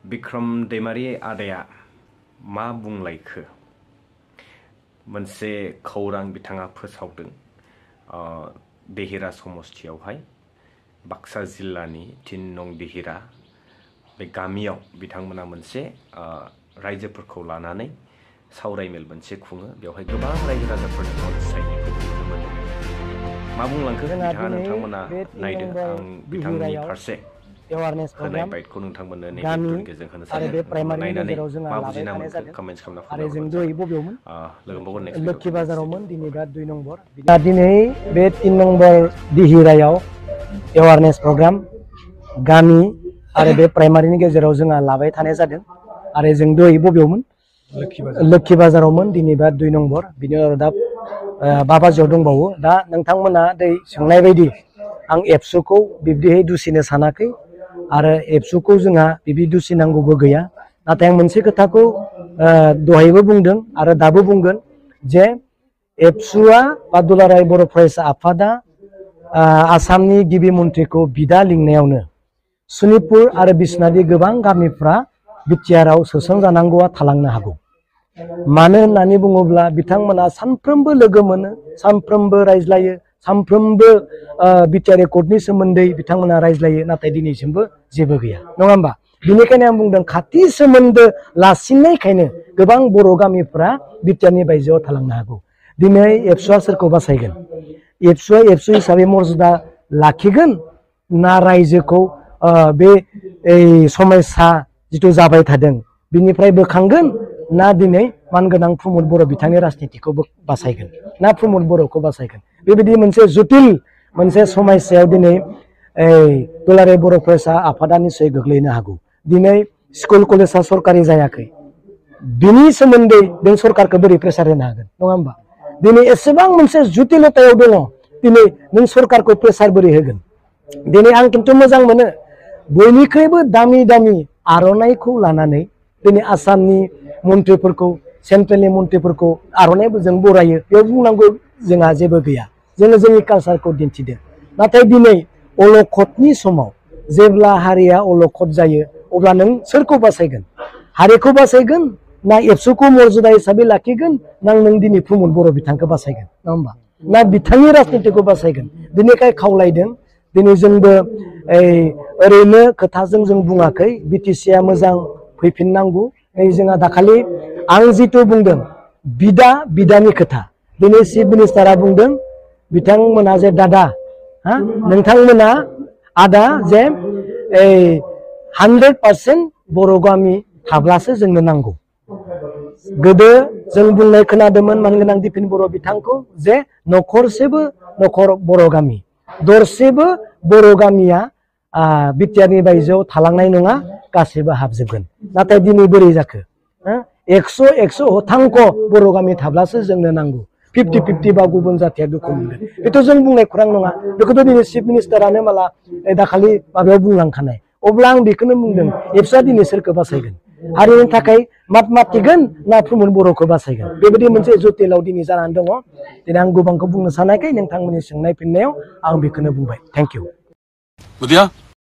बिक्रम दैमारी आदाया मा बुंलायखो मोनसे खौरां बिथाङा फोसावदों देहिरा समस्थियावहाय बाक्सा जिल्लानि 3 नं देहिरा बे गामियाव बिथांमोना मोनसे रायजोफोरखौ लानानै सावरायमेल मोनसे खुङो बेवहाय गोबां रायजो राजाफोरनि अनसायनायखौ नुनो मोनो मा बुंलांखो बिथाङा नोंथांमोना नायदो आं बिथांनि फारसे एवारनेस प्रग्राम बाइटखौ नोंथांमोननो नेटवर्कनि गेजेरजों होनो सानो नायनानै मा बुजिना मोनखो कमेन्ट्स खालामना आरो जों दहाय बबेयावमोन लोगो मोनबावगोन नेक्स्ट लोक्षी बाजारावमोन दिनै दा 2 नम्बर दा दिनै बे 3 नम्बर दिहिरायाव एवारनेस प्रग्राम गामि आरो बे प्राइमारिनि गेजेराव जोंहा लाबाय थानाय जादों आरो जों दहाय बबेयावमोन लोक्षी बाजारावमोन दिनै दा 2 नम्बर बिनि उनाव दा 5 बाजियाव दंबावो दा नोंथांमोना दै सोंनाय बायदि आं एबसुखौ बिब्दिहाय दुसिनो सानाखै आरो एबसुखौ जोंहा बिबि दुसिनांगौबो गैया नाथाय आं मोनसे खोथाखौ दहायबो बुंदों आरो दाबो बुंगोन जे एबसुआ बा दुलाराय बर' फरायसा आफादा आसामनि गिबि मन्थ्रिखौ बिदा लिंनायावनो सनितपुर आरो बिश्वनाथनि गोबां गामिफ्रा बिटिआरआव सोसनजानांगौआ थालांनो हागौ मानो होननानै बुङोब्ला बिथांमोना सानफ्रोमबो लोगो मोनो सानफ्रोमबो रायज्लायो सानफ्रोमबो बिटिआर एकर्डनि सोमोन्दै बिथांमोना रायज्लायो नाथाय दिनैसिमबो जेबो गैया नङा होमबा बेनिखायनो आं बुंदों खाथि सोमोन्दो लासिननायखायनो गोबां बर' गामिफ्रा बिटिआरनि बायजोआव थालांनो हागौ दिनै एबसुआ सोरखौ बासायगोन एबसुआ एबसु हिसाबै मर्यादा लाखिगोन ना रायजोखौ बे समस्या जिथु जाबाय थादों बिनिफ्राय बोखांगोन ना दिनै मानगोनां प्रमद बर' बिथांनि राजनितिखौ बासायगोन ना प्रमद बर'खौ बासायगोन बेबायदि मोनसे जटिल मोनसे समस्यायाव दिनै दुलाराय बर' फरायसा आफादा निसय गोग्लैनो हागौ दिनै स्कुल कलेजा सरकारि जायाखै बिनि सोमोन्दै जों सरकारखौ बोरै प्रेसार होनो हागोन नङा होमबा दिनै एसेबां मोनसे जुटिलतायाव दङ दिनै नों सरकारखौ प्रेसार बोरै होगोन दिनै आं खिन्थु मोजां मोनो बयनिख्रुइबो दामि दामि आर'नाइखौ लानानै दिनै आसामनि मन्थ्रिफोरखौ सेन्ट्रेलनि मन्थ्रिफोरखौ आर'नाइबो जों बरायो बेयाव बुंनांगौ जोंहा जेबो गैया जोङो जोंनि कालसारखौ दिन्थिदों नाथाय दिनै अलखदनि समाव जेब्ला हारिया अलखद जायो अब्ला नों सोरखौ बासायगोन हारिखौ बासायगोन ना एबसुखौ मर्यादा हिसाबै लाखिगोन ना नों दिनै प्रमद बर' बिथांखौ बासायगोन नङा होमबा ना बिथांनि राजनितिखौ बासायगोन बेनिखाय खावलायदों दिनै जोंबो ओरैनो खोथाजों जों बुङाखै बिटिसिआ मोजां फैफिननांगौ जोंहा दाखालि आं जिथु बुंदों बिदानि खोथा दिनै चिफ मिनिस्टारा बुंदों बिथांमोना जे दादा नोंथांमोना आदा जे 100% बर' गामि थाब्लासो जोंनो नांगौ गोदो जों बुंनाय खोनादोंमोन मानगोनां दिपिन बर' बिथांखौ जे न'खरसेबो न'खर बर' गामि दरसेबो बर' गामिया बिटिआरनि बायजोआव थालांनाय नङा गासैबो हाबजोबगोन नाथाय दिनै बोरै जाखो 100 हथांख' बर' गामि थाब्लासो जोंनो नांगौ 50-50 बा गुबुन जाथिया दुखु मोनगोन बेथ' जों बुंनाय खुरां नङा बेखौथ' दिनै चिफ मिनिस्टारानो माला दाखालि माबायाव बुंलांखानाय अब्ला आं बेखौनो बुंदों एबसुआ दिनै सोरखौ बासायगोन हारिनि थाखाय मात मातिगोन ना प्रमद बर'खौ बासायगोन बेबायदि मोनसे जटिलाव दिनै जानानै दङ दिनै आं गोबांखौ बुंनो सानाखै नोंथांमोननि सोंनाय फिननायाव आं बेखौनो बुंबाय थेंक इउ